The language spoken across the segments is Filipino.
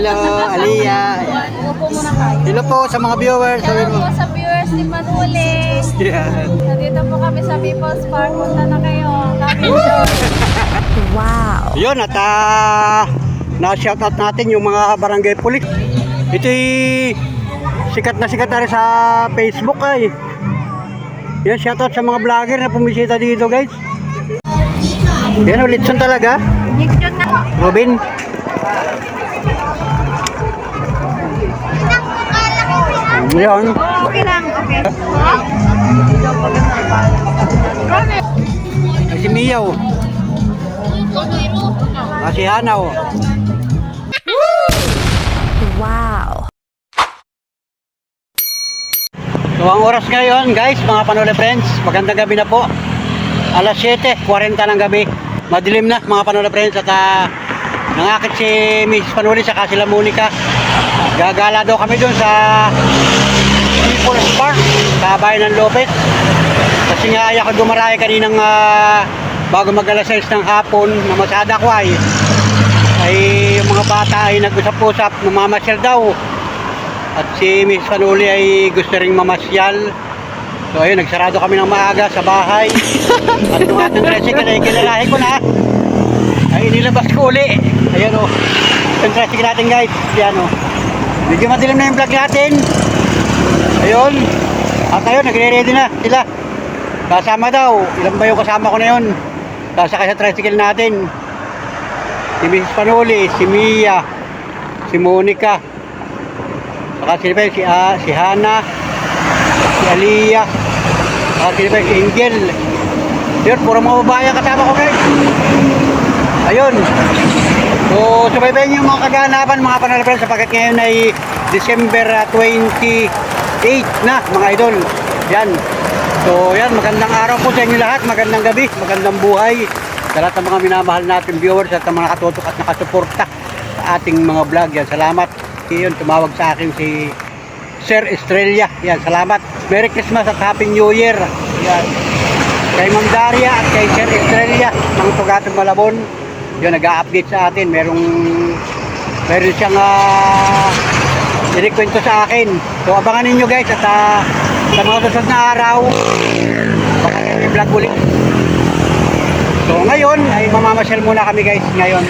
Hello, Aliyah. Upo muna tayo. Hello po sa mga viewers. Hello po sa viewers ni Manuling. Yeah. Nandito po kami sa People's Park. Punta na kayo. Wow. Yun, at na-shoutout natin yung mga barangay police. Ito'y sikat na rin sa Facebook ay. Yan, shoutout sa mga vlogger na pumisita dito, guys. Yan, Litson talaga. Litson na po. Robin. Yan. Okay lang, okay. Ay, si Miyaw. Si Hanaw. Wow. So ang oras ngayon guys, mga Panole friends, magandang gabi na po. Alas 7:40 ng gabi. Madilim na mga Panole friends at nangakit si Mrs. Panole sa sila Monica. Gagala daw kami doon sa People's Park sa bayan ng Lopez. Kasi nga ayaw ko dumaraya kaninang bago mag-alas 6 ng hapon na masada ko ay yung mga bata ay nag-usap-usap, namamasyal daw. At si Miss Panuli ay gusto ring mamasyal. So ayun, nagsarado kami ng maaga sa bahay. At yung ating tricycle ay kinalahi ko na. Ay nilabas ko uli. Ayan o. Yung tricycle natin guys. Yan o. Medyo madilim na yung vlog natin. Ayun. At ayun, nagre-ready na sila. Kasama daw. Ilan ba yung kasama ko na yun? Sasakay sa tricycle natin. Si Mrs. Panuli, si Mia, si Monica. Saka si Hana, si Aliyah, saka si Angel. Yun, puro mga babae ang kasama ko guys. Ayun. So, subaybayin yung mga kaganapan mga Panole friends sapagkat ngayon ay December 28 na mga idol. Yan. So, yan, magandang araw po sa inyo lahat, magandang gabi, magandang buhay. Sa lahat ng mga minamahal natin viewers at mga nakatutok at nakasuporta sa ating mga vlog. Yan, salamat. Yun, tumawag sa akin si Sir Estrella. Yan, salamat. Merry Christmas at Happy New Year. Yan. Kay Ma'am Daria at kay Sir Estrella ng Tugatong Malabon. Yun, nag-a-update sa atin. Meron siyang inikwento sa akin. So, abangan ninyo guys at sa mga susunod na araw baka may vlog ulit. So, ngayon ay mamamasyal muna kami guys ngayon.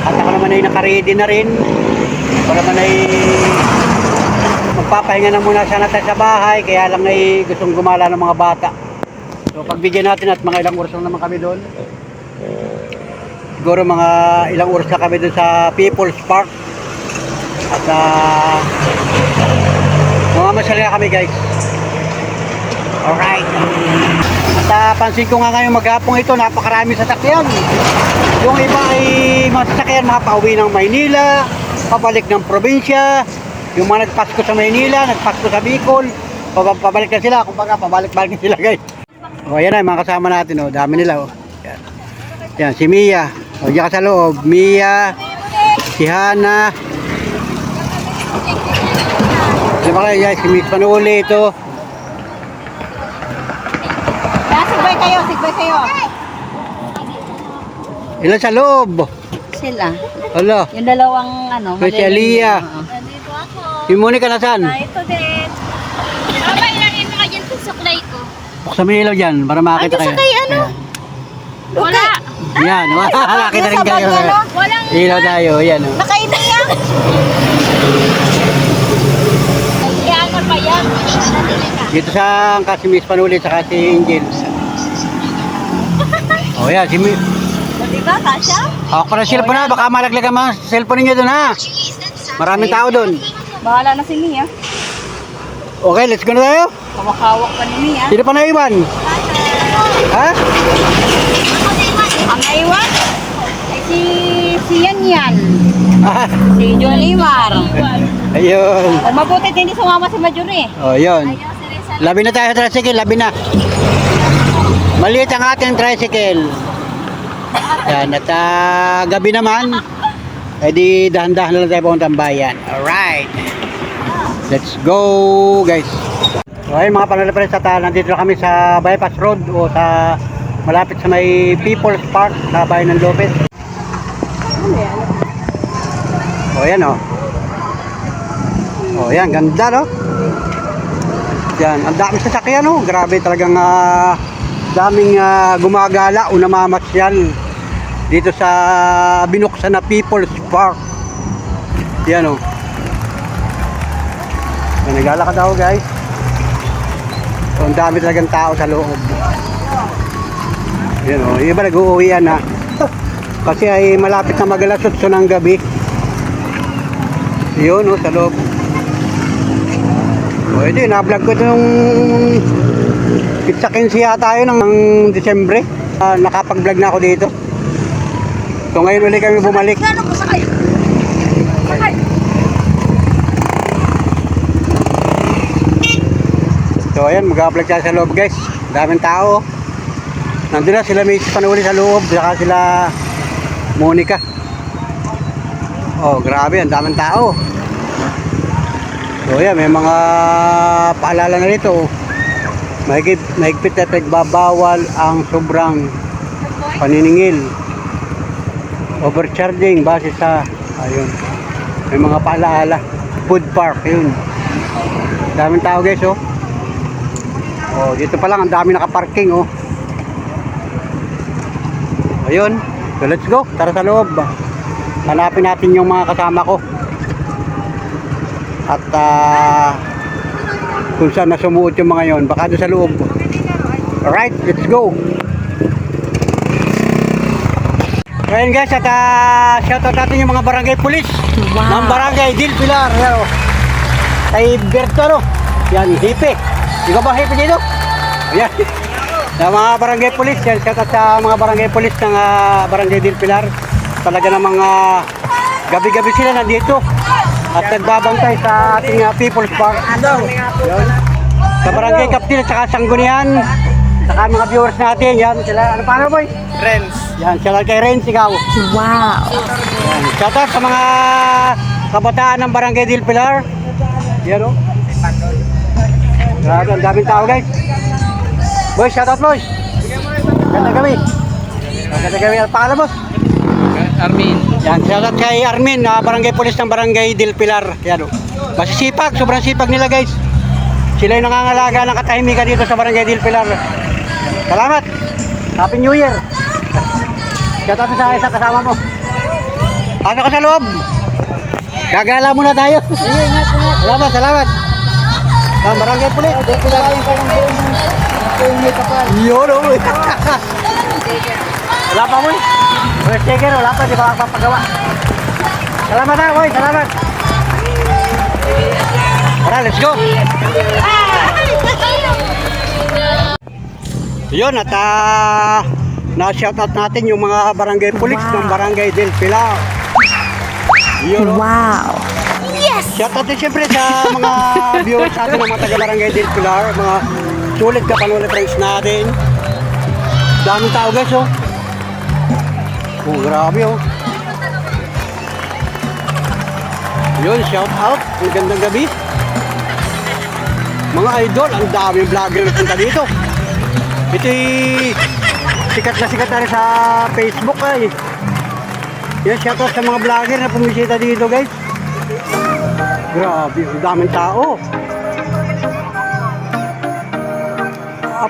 At ako naman ay naka-ready na rin. Ako naman ay magpapahinga na muna sana tayo sa bahay. Kaya lang ay gustong gumala ng mga bata. So pagbigyan natin at mga ilang oras lang naman kami doon. Siguro mga ilang oras na kami doon sa People's Park. At mamamasyal na kami guys. Alright. At pansin ko nga ngayon maghapong ito, napakarami sasakyan. Yung iba ay mga sasakyan mga pauwi ng Maynila, pabalik ng probinsya. Yung mga nagpasko sa Maynila, nagpasko sa Bicol, pabalik na sila. Kumbaga, pabalik-balik na sila guys. O ayan na, mga kasama natin. O, dami nila. O. Yan. Yan, si Mia. O, diyan ka sa loob. Mia, si Hana. Di ba kayo, guys? Si Miss Panuli ito. Sigbay kayo. Ilan sa loob? Sila. Hala. Yung dalawang Si Aliyah. Nandito ako. Si Monica nasaan? Ito din. Babay lang yun mga dyan sa suklay ko. Buksan mo yung ilaw dyan para makakita kayo. Sakay Wala. Yan, makakita rin kayo. Walang Ilaw tayo, yan. O. nakainiyak. Kaya pa yan. Dito sa si Miss Panuli at si Angel. O yan, si Miss. Diba, Tasha? Ako pa ng cellphone na, baka malaglag ang mga cellphone ninyo doon ha. Maraming tao doon. Bahala na si Mia. Okay, let's go na tayo. Hawak-hawak pa ni Mia. Sino pa naiwan? Ha? Ang naiwan? Ay si Yan. Ah, Si Jolimar. ayun. Mabuti hindi sumama si Majuri. O, yun. Labi na tayo sa tricycle, labi na. Maliit ang ating tricycle. Yan, at gabi naman, di dahan-dahan na lang tayo pumunta ang bayan. Alright. Let's go, guys. So, ayun mga Panole friends, at nandito na kami sa Bypass Road o sa malapit sa may People's Park sa bayan ng Lopez. O ayan oh. Oh, ayan, ganda no. Yan, ang dami sasakyan oh. Grabe talagang daming gumagala o namamasyal dito sa binuksan na People's Park. Yan oh. Naglalakad ako guys. So, ang dami talagang tao sa loob. Yan o, iba nag-uuwian na. Kasi ay malapit na mag-alas 8 ng gabi. Yun o, sa loob. O, ito yun, na-vlog ko ito nung pizza 15 yata yun ng Disyembre. Nakapag-vlog na ako dito. So ngayon ulit kami bumalik. So ayan, mag-vlog tayo sa loob guys. Daming tao. Nandun na sila Mrs. Panuli sa loob, saka sila Monica. Oh, grabe, ang daming tao. So ayan, may mga paalala na rito. Mahigpit na pagbabawal ang sobrang paniningil, overcharging base sa ayun. May mga paalala. Food park, yun. Daming tao guys, oh. Oh, dito pa lang ang dami nakaparking, oh. Ayun, so let's go, tara sa loob. Hanapin natin yung mga kasama ko. At kung saan nasumuot yung mga yon, baka doon sa loob. Alright, let's go. Ayun guys, at shoutout natin yung mga barangay police. Ng barangay Del Pilar. Yan, oh. Kay Berto, no? Yan, hipe. Ikaw ba hipe dito? Ayan. Sa mga barangay police, yan, shoutout sa mga barangay police ng barangay Del Pilar. Talaga namang gabi-gabi sila nandito at nagbabantay sa ating People's Park. Yun. Sa barangay Captain at saka Sanggunian, saka mga viewers natin, yan sila, ano paano boy? Friends. Yan, sila kay Renz, ikaw. Wow. Yan. Shoutout sa mga kabataan ng barangay Del Pilar. Yan o. Grabe, ang daming tao guys. Boys, shoutout boys. Ganda kami. Ganda kami. Ang pangalan boss? Armin. Yan, shoutout kay Armin, barangay police ng barangay Del Pilar. Yan o. Masisipag, sobrang sipag nila guys. Sila yung nangangalaga ng katahimikan dito sa barangay Del Pilar. Salamat. Happy New Year. Shoutout sa isang kasama mo. Pasok ka sa loob. Gagala muna tayo. Salamat, salamat. Ang barangay police. Yun o. Wala pa mo eh. First taker, wala pa, di ba papagawa. Salamat na, boy, salamat. Tara, let's go. Yun, at na-shoutout natin yung mga barangay police ng barangay Del Pilar. Yun, Wow. Yes! shoutout din siyempre sa mga viewers natin ng mga taga-barangay Del Pilar, mga sulit ka panuli friends natin. Daming tao guys, oh. Oh, grabe, oh. Yun, shout out. Magandang gabi. Mga idol, ang daming vlogger na punta dito. Ito'y sikat na rin sa Facebook, ay. Yan, shout out sa mga vlogger na pumisita dito, guys. Grabe, ang daming tao.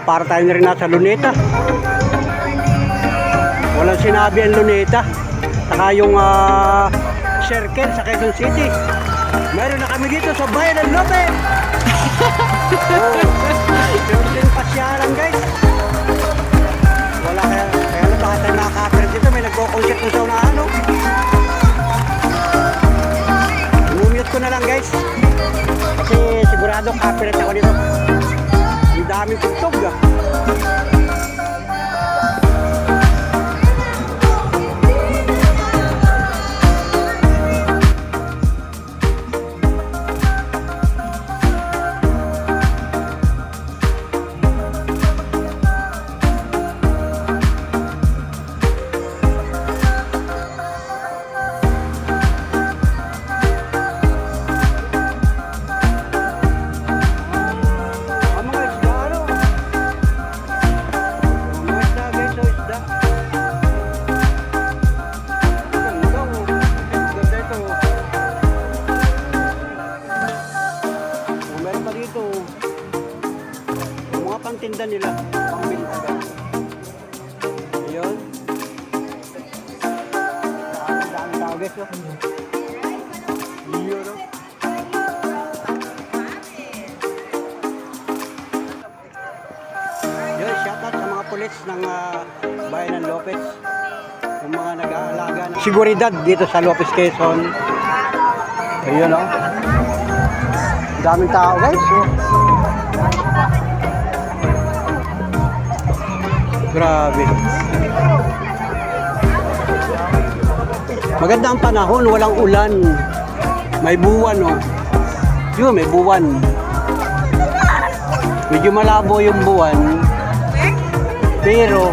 Para tayo na rin nasa Luneta. Walang sinabi ang Luneta. Saka yung circle sa Quezon City. Meron na kami dito sa Bayan ng Lopez. Meron din pasyalan guys. Wala kaya na baka tayo makaka-apir dito. May nagko-concert na sa unahan. Mumute ko na lang guys. Kasi sigurado copyright ako dito. Ang daming tugtog guys. Oh. Yun, oh. Yun, shoutout sa mga pulis ng bayan ng Lopez. Yung mga nag-aalaga ng seguridad dito sa Lopez, Quezon. Ayun, oh. Daming tao, guys. Oh. Grabe. Maganda ang panahon, walang ulan. May buwan, oh. Yun, may buwan. Medyo malabo yung buwan. Pero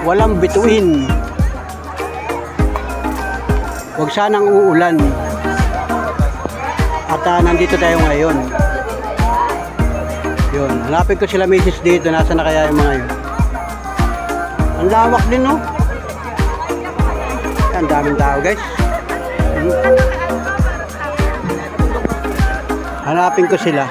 walang bituin. Huwag sanang uulan. At nandito tayo ngayon. Yun, hanapin ko sila misis dito. Nasaan na kaya yung mga yun? Ang lawak din, no? Ang daming tao, guys. Hanapin ko sila.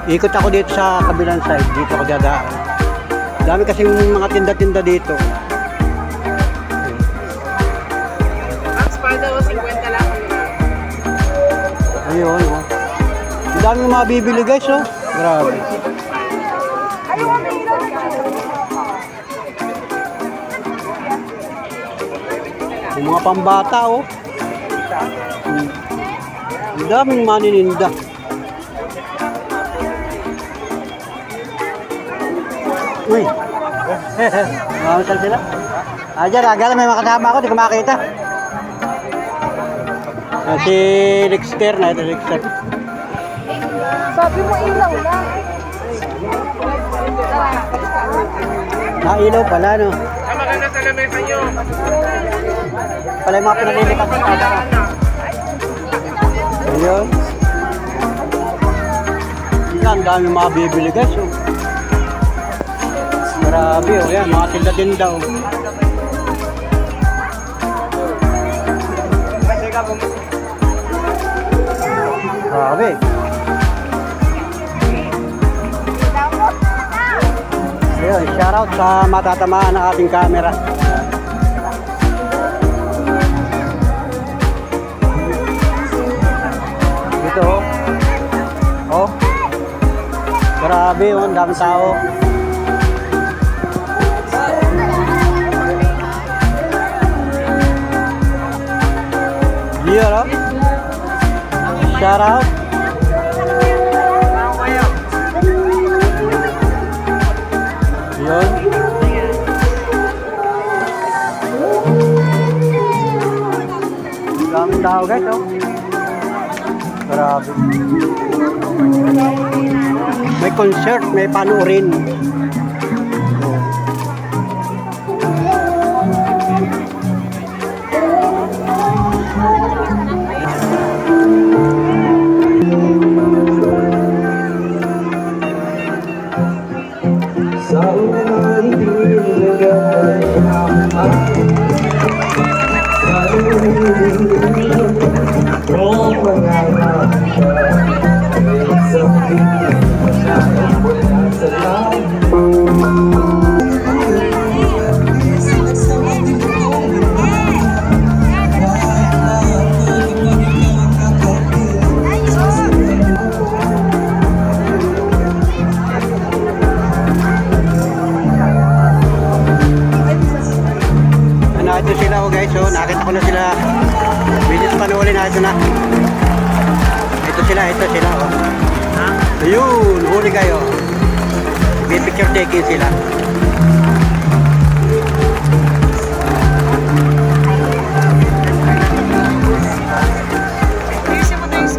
Ikot ako dito sa kabilang side. Dito ako dadaan. Dami kasi mga tinda-tinda dito. Ayun, oh. Ang daming mabibili, guys, oh. Grabe. Yung mga pambata, oh. Ang daming manininda. Uy. Mamamasal sila. Diyan, agad may makasama ako, di ko makita. Si Dexter na ito, Dexter. Sabi mo ilaw na. Nailaw pala, no? Maganda sa lamesa nyo. Pala yung mga pinalilipat sa kata. Ayun. Ang dami mga bibili, guys, oh. Grabe, oh, yan, mga tinda-tinda, oh. Grabe. Ayun, shoutout sa matatamaan ng ating camera. Dito, oh. Oh. Grabe, oh, ang daming tao. Here, oh. Shout out. Yun. Daming tao, guys, oh. Grabe. May concert, may panuorin. Ito sila, oh, guys, oh, nakita ko na sila. Bilis panuli na ito na. Ito sila, oh. Ayun, huli kayo. May picture taking sila.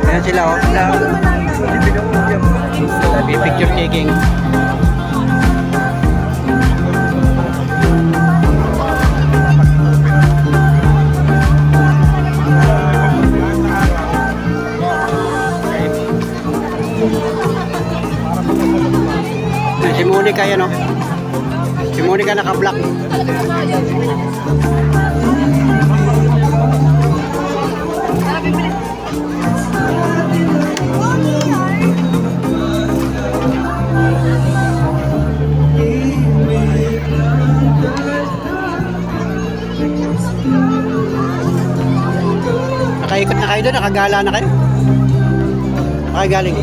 Ayan sila, oh. May picture taking. Si Monica yan, oh. Si Monica naka-block. Nakaikot na kayo doon, nakagala na kayo. Nakagaling.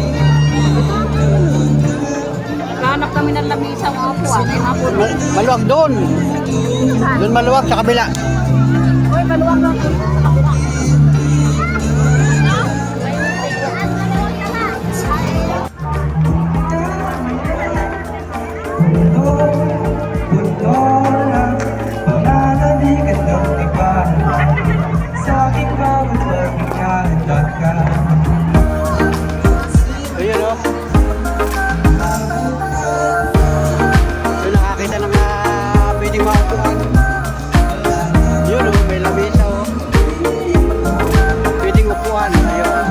Naghanap kami ng lamisa mga puwan. Ay mga puwan. Maluwag doon. Doon maluwag sa kabila. Uy, maluwag lang. Ayun o. Doon nakakita ng pwedeng maupuan. Yun o, may lamesa o. Pwedeng upuan. Ayun.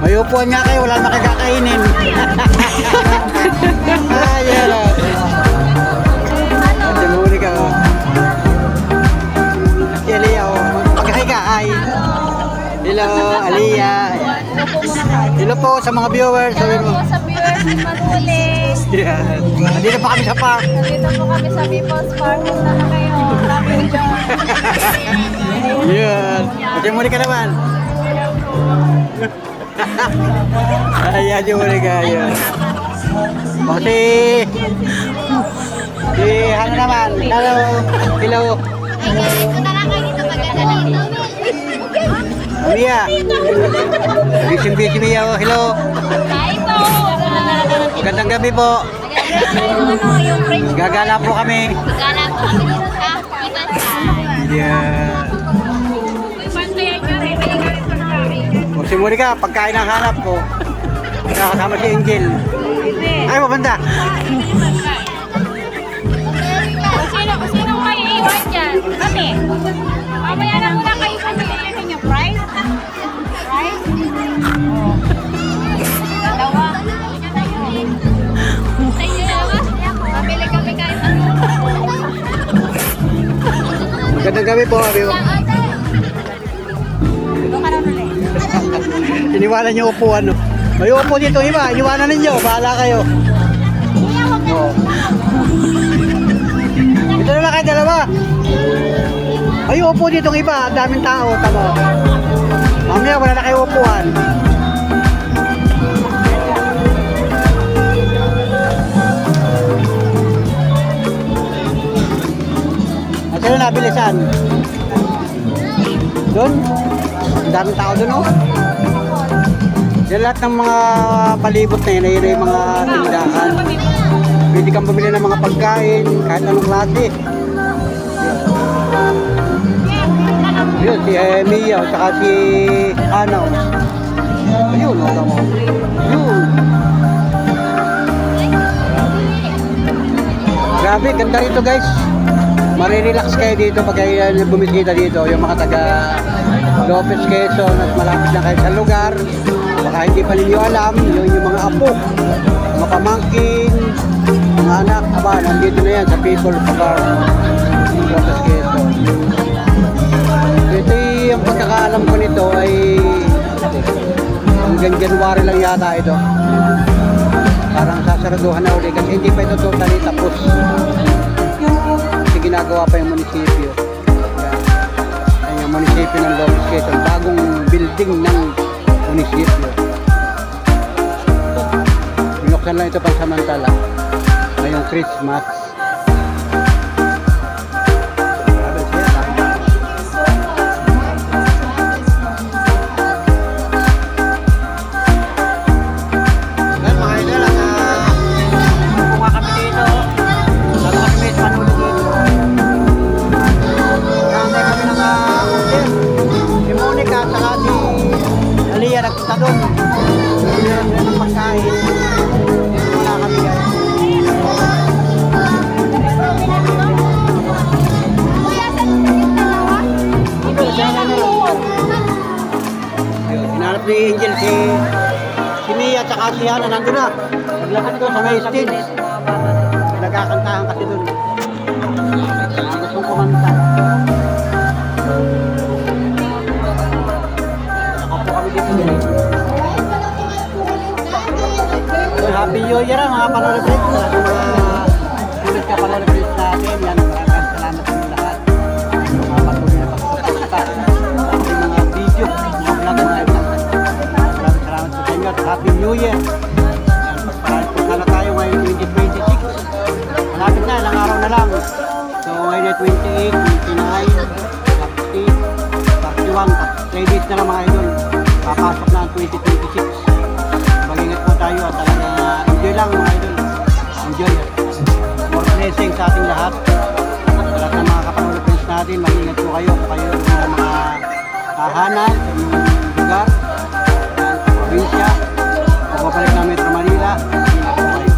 May upuan nga kayo, wala na kakainin. Ayun o. At muli ka o. Si Aliyah o. Pagkakay ka, ay. Hello, Aliyah. Hello po sa mga viewers. Sabi mo. Sa viewers ni Manulis. Yan. Andito pa kami sa park. Dito po kami sa People's Park. Punta na kayo. Sabi ni John. Yan. At muli ka naman. Ayan yung muli ka. Yan. O si ano naman. Hello. Hello. Ay, galing ko na lang kayo dito. Maganda dito. Mia. Busy Mia. Oh, hello. Hi po. Magandang gabi po. Yung French Gagala po kami. Magala po kami dito sa Ibansan. Yeah. Uy, pantayan nyo rin. Pinagalit ko na kami. O si Monica, pagkain ang hanap ko. Nakakasama si Angel. Ay, mabanda. Sino kayo iwan dyan? Kami. Mamaya na muna kayo kami. Ano nyo, price? Price? Oh. Dalawa. Sa inyo dalawa? Mabili kami kahit ano. Magandang gabi po. Abi. Doon ka na ulit. Iniwanan niyo upuan. No? May upo dito iba. Iniwanan ninyo. Bahala kayo. Oh. Ito na lang kayo dalawa. Ay, upo dito iba. Ang daming tao. Tama. Mamaya wala na kayo upuan. At sino nabili saan? Doon? Ang daming tao doon, oh. Yan lahat ng mga palibot na yun, yung mga tindahan. Pwede kang bumili ng mga pagkain, kahit anong klase. Yun, si Mia, saka si Ana. Ayun, wala mo. Yun. Grabe, ganda rito guys. Marirelax kayo dito pag kayo bumisita dito. Yung mga taga Lopez Quezon at malapit na kayo sa lugar. Baka hindi pa ninyo alam, yung mga apo, mga pamangkin, mga anak, aba, nandito na yan sa People's Park, Lopez Quezon. Ito yung pagkakaalam ko nito ay hanggang January lang yata ito. Parang sasaraduhan na uli kasi hindi pa ito totally tapos. Kasi ginagawa pa yung munisipyo. Yan. Yung munisipyo ng Lopez Quezon, bagong building ng munisipyo. Binuksan lang ito pang samantala ngayong Christmas. Nagpunta doon. Meron ng pagkain. Wala kami guys. Hinanap ni Angel si Mia at saka si Hana nandun na. Naglakad doon sa may stage. Nagkakantahan kasi doon. Gusto kong kumanta. Happy New Year mga panonood friends. Sa mga sulit ka panonood friends natin. Yan, maraming salamat sa inyo lahat. Mga patuloy na pagsuporta sa ating mga video, mga vlog na ito. Maraming salamat sa inyo at Happy New Year. Yan, pagparaan po sana tayo ngayon 2026. Malapit na, ilang araw na lang. So ngayon ay 28, 29, 30, 31, 3 days na lang mga idol. Papasok na ang 2026. Mag-ingat po tayo at talaga enjoy lang mga idol. Enjoy. More blessing sa ating lahat. Sa lahat ng mga kapanood friends natin, mag-ingat po kayo kung kayo ng mga tahanan sa inyong lugar, sa probinsya, o papalik na Metro Manila. Ingat po kayo.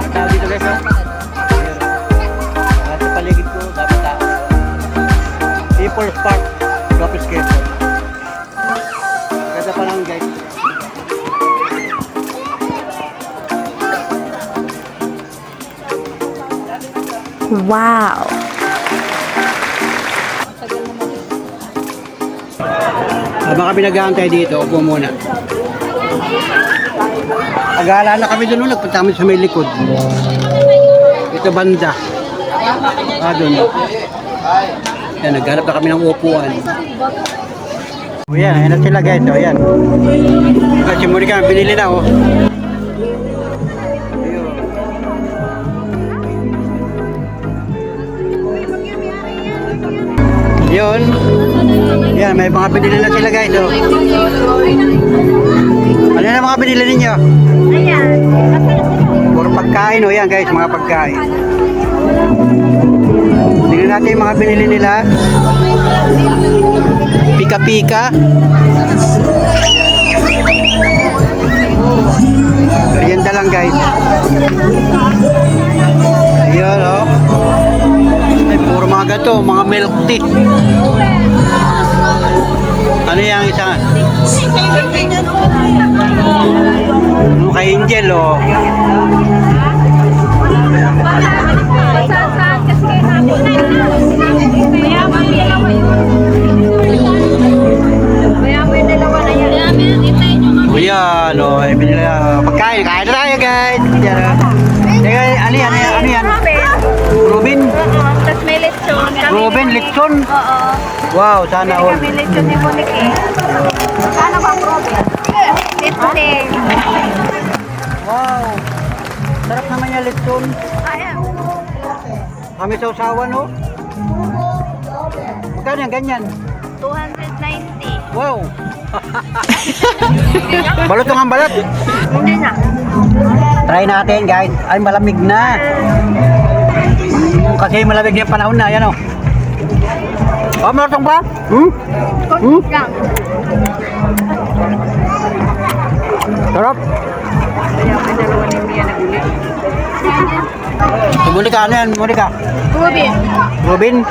Tao dito guys, ha? Lahat sa paligid ko, dapat tao. People's Park, Lopez Quezon. Ganda pa lang guys. Wow! Habang kami nag-aantay dito, upo muna.Ag-aalala kami doon, nagpunta kami sa may likod. Ito banda. Doon. Yan, naghanap na kami ng upuan. O yan, ayan na sila guys. O yan. Kasi muli kami, binili na oh. Yun. Yan, may mga binili na sila guys. Oh. Ano na mga binili ninyo? Ayan. Puro pagkain o yan guys, mga pagkain. Tingnan natin yung mga binili nila. Pika-pika. Merienda lang guys. Ayan o. Ay, puro mga gato, mga milk tea. Ano yung isa? Ano kay Angel o? Ayan o, pagkain, kain na tayo guys. Teka, ano yan? Robin? Tapos may lechon. Robin, lechon? Oo. Wow, sana all. Kami lechon ni Monique. Ano ba Robin? Lechon. Wow, sarap naman yung lechon. Ayan. Kami sa usawan o. Magkano yan, ganyan? 290. Wow. Balot ang balat. Hindi na. Try natin guys. Ay, malamig na. Kasi malamig na yung panahon na. Yan o. Oh, malatong pa? Lang. Sarap. Kaya may dalawa ni Mia naguli. Si Monica, ano yan, Monica? Robin. Robin?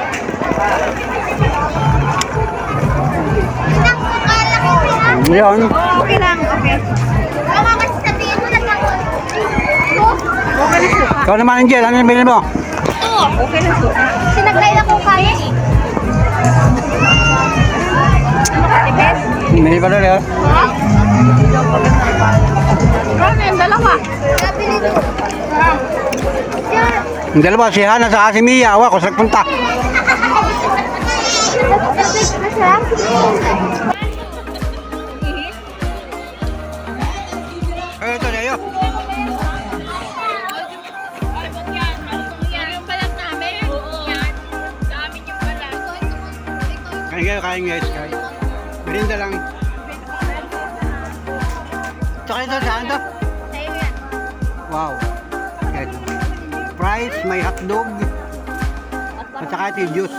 Ngayon, Okay lang, okay. Mama, kasi sabihin mo na lang. Okay na suka. ikaw naman Angel, ano yung bilhin mo? Okay na suka. Sinaglay na ko kaya. Ano ka, Tibet? Bilhin pa rin eh. Ha? Ano yung dalawa? Yung dalawa, si Hana sa si Mia. Awa, kung saan punta. Ay, ito na yun. Yan yung balat namin. Yan. Dami yung balat. Kain guys, kain. Merinda lang. Tsaka ito, saan to? Sa'yo yan. Wow. Guys. Fries, may hotdog. At saka ito yung juice.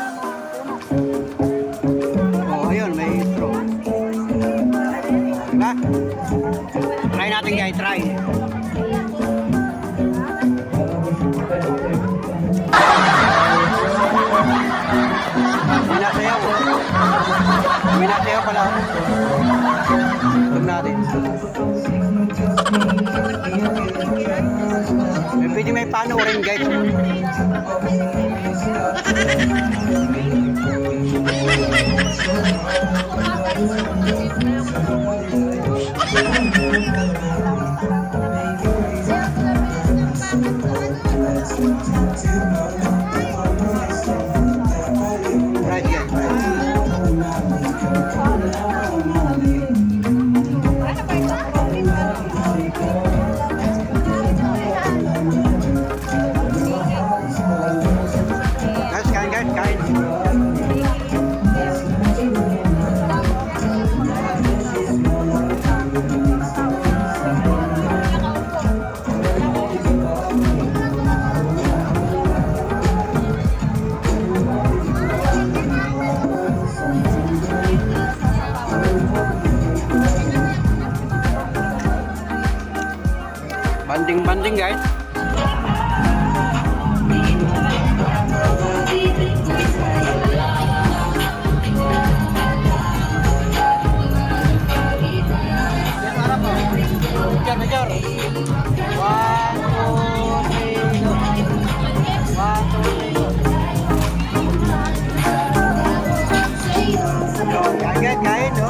Oh, ayun, may straw. Diba? Try natin guys, try. Minasayaw. Minasayaw pala. Huwag natin. Pwede may pano rin guys. Price guys. Guys, kain guys, kain. Banding-banding guys. Kejar. 1, 2, 3, 1, 2, 3. Kain, no?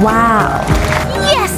Wow. Yes!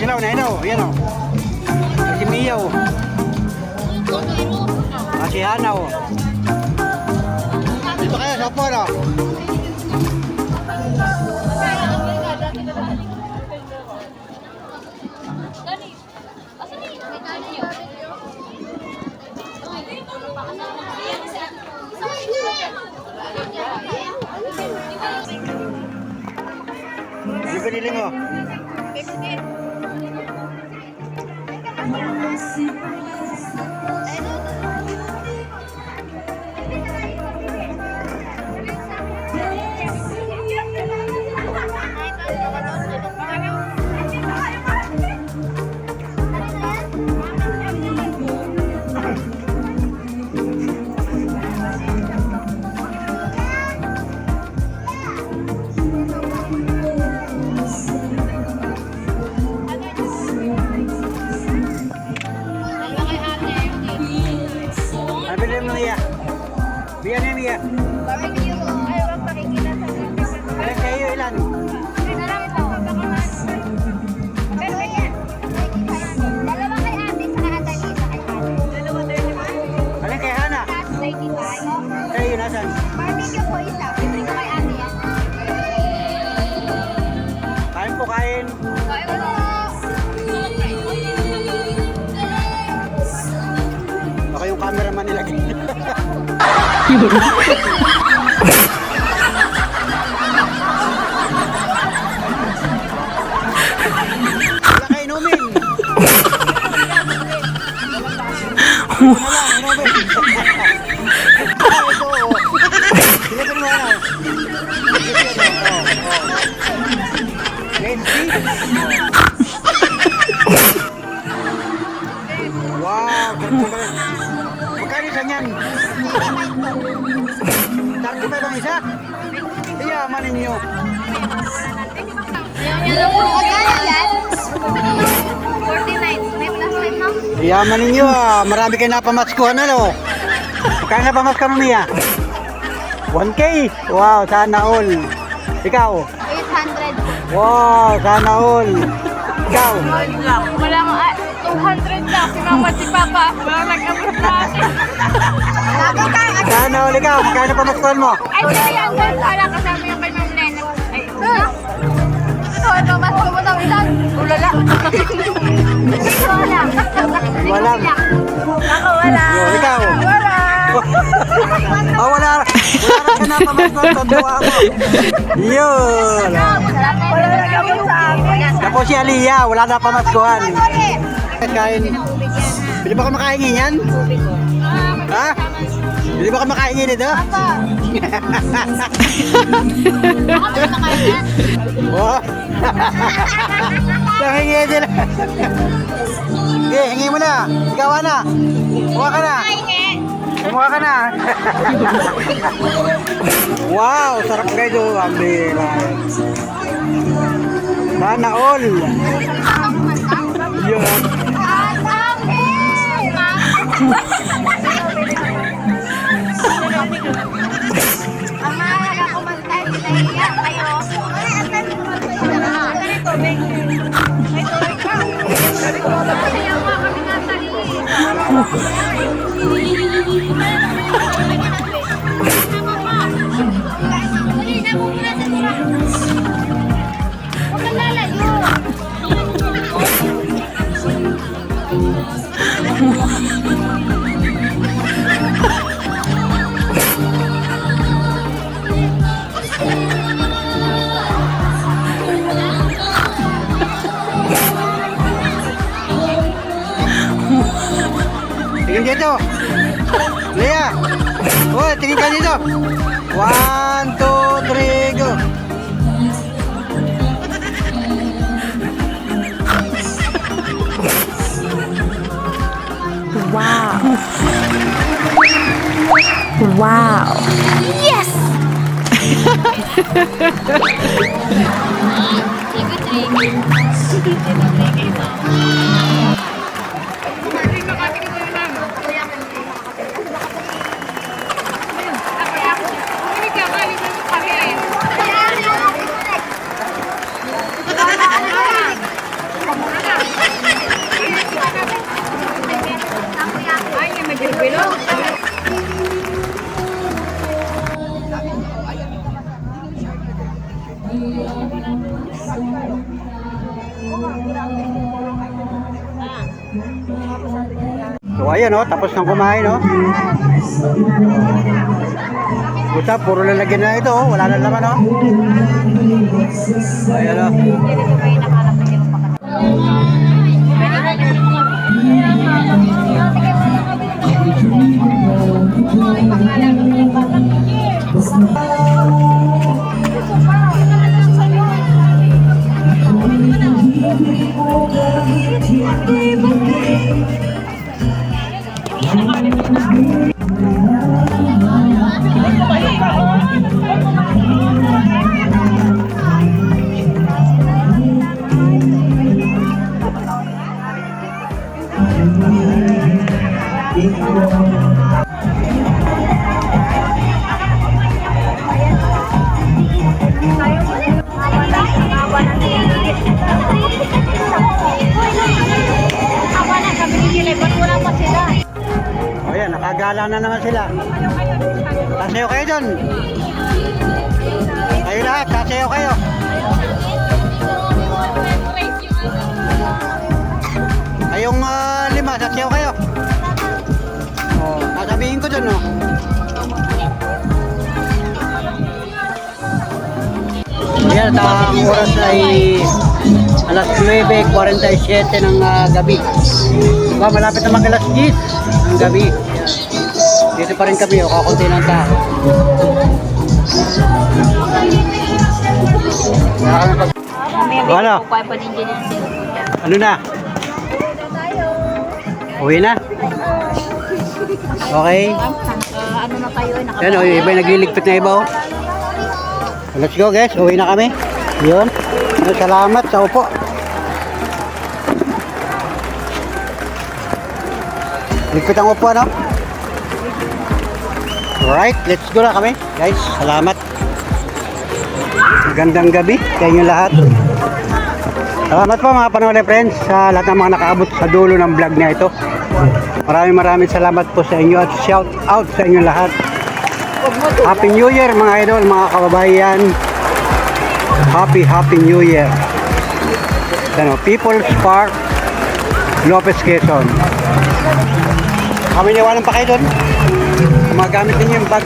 Silaw na ino, yan o. Si Mia o. Si Hana o. Dito kayo sa upo no. Ano pinili mo? Biyan niya, Mia. Barbecue. Ayaw ang pakikita sa Ilan kayo, ilan? Pero ganyan. Dalawa kay ate sa Adalisa kay ate. Alin kay Hana? Last 95. Kayo, nasan? Barbecue po isa. Libre ko kay ate yan. Kain po, kain. Kain po. Baka yung cameraman nila. Wala kayo inumin. Wow, magkano isa niyan? 35 ang isa? Iyaman ninyo. Magkano yan? 49. May plus 5 mo? Iyaman ninyo ah. Marami kayo napamaskuhan ano. Magkano napamaskuhan mo Mia? 1K. Wow, sana all. Ikaw? 800. Wow, sana all. Ikaw? Wala ko, 200 lang. Si mama, si papa. Wala nag-abot na akin. Sana all ikaw. Magkano pa maskuhan mo? Ay, 300. Wala kasama yung kay Ma'am Lena. Ay, ito, mas ko mo daw ilan? Ulala. Wala. Wala. Ako, wala. Yo, ikaw? Wala. Oh, wala. Wala ka na pa maskuhan. Tanduwa mo. Yun. Wala nag-abot sa akin. Ako si Aliyah. Wala na pa maskuhan. Kain. Pwede ba ka makahingi yan? Ha? Pwede ba ka makahingi nito? Ako may makain yan. Oh. Nahingi sila. Okay, hingi mo na. Ikaw na. Kuha ka na. Kumuha ka na. Wow, sarap guys. Oh, ambila. Sana all. Yun. Tingin dito. Leah. Oh, tingin ka dito. 1, 2, 3, go. Wow. Wow. Yes! So ayan oh, tapos nang kumain oh. Buta, puro lalagyan na ito oh. Wala na laman oh. Ayan oh. Ayan, nakagala na naman sila. Sasayaw kayo dun. Kayo lahat, sasayaw kayo. Kayong 5, sasayaw kayo. Oh, sasabihin ko dun, oh. Ayan, at ang oras ay alas 9:47 ng gabi. Diba, malapit na mag alas 10 ng gabi. Ayan. Dito pa rin kami, oh, kakunti ng tao. Ano? Ano na? Uwi na? Okay. Ano na kayo? Yan, oh, iba yung nagliligpit na iba, oh. Let's go guys, uwi na kami. Yun. Salamat sa upo. Ligpit ang upo, ano? Alright, let's go na kami. Guys, salamat. Magandang gabi sa inyo lahat. Salamat po mga Panole friends sa lahat ng mga nakaabot sa dulo ng vlog na ito. Maraming salamat po sa inyo at shout out sa inyo lahat. Happy New Year mga idol, mga kababayan. Happy New Year. Ano, People's Park, Lopez, Quezon. Kami niwanan pa kayo doon. Magamit ninyo yung bag.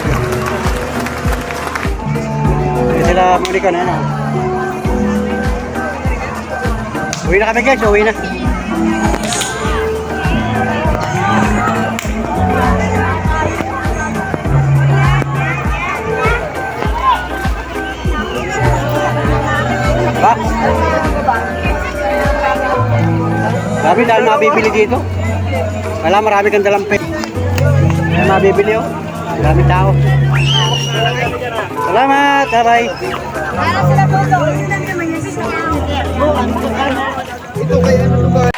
Sila Monica na ano. Uwi na kami guys, uwi na. Ba? Sabi dahil mabibili dito. Wala, marami kang dalang pet. Dahil mabibili oh. Marami tao. Salamat, bye-bye. Para sila po. Ito kaya ano ba?